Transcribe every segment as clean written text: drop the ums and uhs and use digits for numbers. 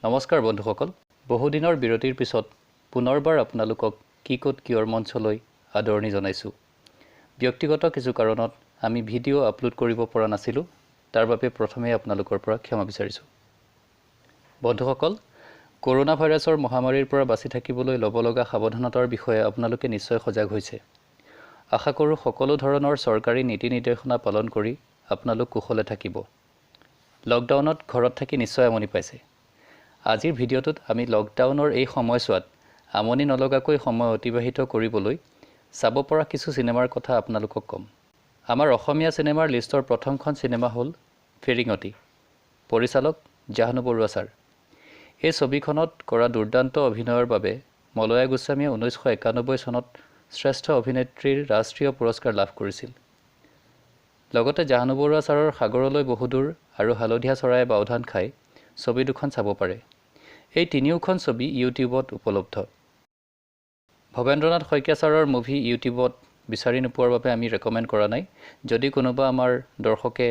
নমস্কাৰ বন্ধুসকল বহুদিনৰ বিৰতিৰ পিছত পুনৰবাৰ আপোনালোকক কি ক'ত কিয়ৰ মঞ্চলৈ আদৰণি জনাইছো ব্যক্তিগত কিছু কাৰণত আমি ভিডিঅ' আপলোড কৰিব পৰা নাছিলো তাৰ বাবে প্ৰথমে আপোনালোকৰ পৰা ক্ষমা বিচাৰিছো বন্ধুসকল কৰোনা ভাইৰাছৰ মহামাৰীৰ পৰা বাচি থাকিবলৈ লব লগা সাৱধানতাৰ বিষয়ে আপোনালোকে নিশ্চয় সজাগ হৈছে আশা কৰো সকলো ধৰণৰ চৰকাৰী নীতি নিৰ্দেশনা পালন কৰি আপোনালোক কুশলে থাকিব লকডাউনত ঘৰত থাকি নিশ্চয় আমনি পাইছে আজিৰ ভিডিঅ'টোত আমি লকডাউনৰ এই সময়ছোৱাত আমনি নলগাকৈ সময় অতিবাহিত কৰিবলৈ চাব পৰা কিছু সিনেমাৰ কথা আপোনালোকক কম আমাৰ অসমীয়া সিনেমাৰ লিষ্টৰ প্ৰথমখন সিনেমা হ'ল ফেৰিঙতি পৰিচালক জাহ্নু বৰুৱা ছাৰ এই ছবিখনত কৰা দুৰ্দান্ত অভিনয়ৰ বাবে মলয়া গোস্বামীয়ে 1991 চনত শ্ৰেষ্ঠ অভিনেত্ৰীৰ ৰাষ্ট্ৰীয় পুৰস্কাৰ লাভ কৰিছিল লগতে জাহ্নু বৰুৱা ছাৰৰ সাগৰলৈ বহুদূৰ আৰু হালধীয়া চৰায়ে বাওধান খাই ছবি দুখন চাব পাৰে এই তিনিওখন ছবি ইউটিউবত উপলব্ধ ভবেন্দ্ৰনাথ শইকীয়া ছাৰৰ মুভি ইউটিউবত বিচাৰি নোপোৱাৰ বাবে আমি ৰেকমেণ্ড কৰা নাই যদি কোনোবা আমাৰ দৰ্শকে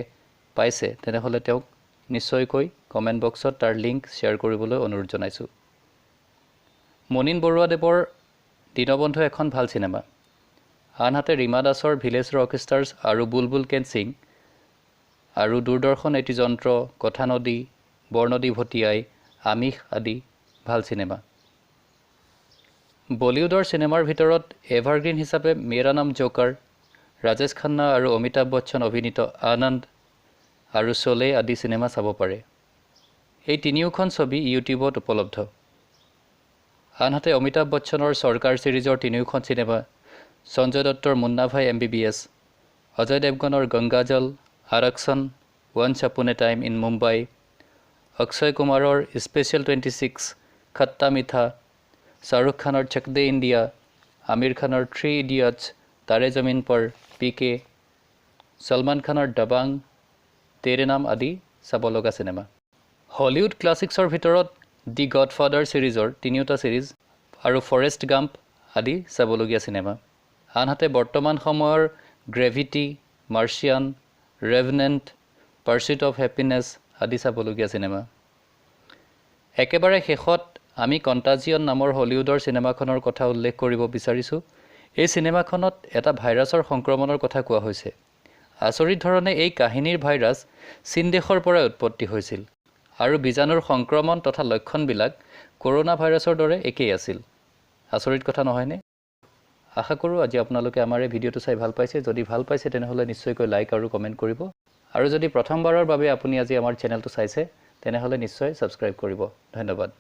পাইছে তেনেহলে তেওঁক নিশ্চয়কৈ কমেন্ট বক্সত তাৰ লিংক শ্বেয়াৰ কৰিবলৈ অনুৰোধ জনাইছো মনিন বৰুৱাদেৱৰ দিনবন্ধু এখন ভাল সিনেমা আনহাতে ৰীমা দাসৰ ভিলেজ ৰক ষ্টাৰ্ছ আৰু বুলবুল কেন সিং আৰু দূৰদৰ্শন এটি যন্ত্ৰ কথা নদী বৰনদী ভটিয়াই আমিষ আদি ভাল সিনেমা বলিউডৰ সিনেমাৰ ভিতৰত এভাৰগ্ৰীন হিচাপে মেৰা নাম জোকাৰ ৰাজেশ খান্না আৰু অমিতাভ বচ্চন অভিনীত আনন্দ আৰু শোলে আদি সিনেমা চাব পাৰে এই তিনিওখন ছবি ইউটিউবত উপলব্ধ আনহাতে অমিতাভ বচ্চনৰ সৰকাৰ সিৰিজৰ তিনিওখন সিনেমা সঞ্জয় দত্তৰ মুন্না ভাই এমবিবিএছ অজয় দেৱগনৰ Gangaajal Aarakshan once upon a time in Mumbai Akshay কুমাৰৰ স্পেচিয়েল 26 খট্টা মিঠা শাহৰুখ খানৰ চক দে ইণ্ডিয়া আমিৰ খানৰ 3 ইডিয়টছ তাৰে জমিন পৰ পিকে সলমান খানৰ দবাং তেৰে নাম আদি চাব লগা সিনেমা হলিউড ক্লাছিক্সৰ ভিতৰত দি গডফাদাৰ সিৰিজৰ তিনিওটা সিৰিজ আৰু ফৰেষ্ট গাম্প আদি চাবলগীয়া সিনেমা আনহাতে বৰ্তমান সময়ৰ গ্ৰেভিটি মাৰ্চিয়ান ৰেভনেণ্ট পাৰ্চুইট অফ হেপিনেছ আদি চাবলগীয়া সিনেমা একেবাৰে শেষত আমি কণ্টাজিয়ন নামৰ হলিউডৰ সিনেমাখনৰ কথা উল্লেখ কৰিব বিচাৰিছো এই সিনেমাখনত এটা ভাইৰাছৰ সংক্ৰমণৰ কথা কোৱা হৈছে আচৰিত ধৰণে এই কাহিনীৰ ভাইৰাছ চীন দেশৰ পৰা উৎপত্তি হৈছিল আৰু বীজাণুৰ সংক্ৰমণ তথা লক্ষণবিলাক কৰোনা ভাইৰাছৰ দৰে একেই আছিল আচৰিত কথা নহয়নে আশা কৰো আজি আপোনালোকে আমাৰ এই ভিডিঅ'টো চাই ভাল পাইছে যদি ভাল পাইছে তেনেহলে নিশ্চয়কৈ লাইক আৰু কমেন্ট কৰিব আৰু যদি প্ৰথমবাৰৰ বাবে আপুনি আজি আমাৰ চেনেলটো চাইছে তেনেহলে নিশ্চয় সাবস্ক্ৰাইব কৰিব ধন্যবাদ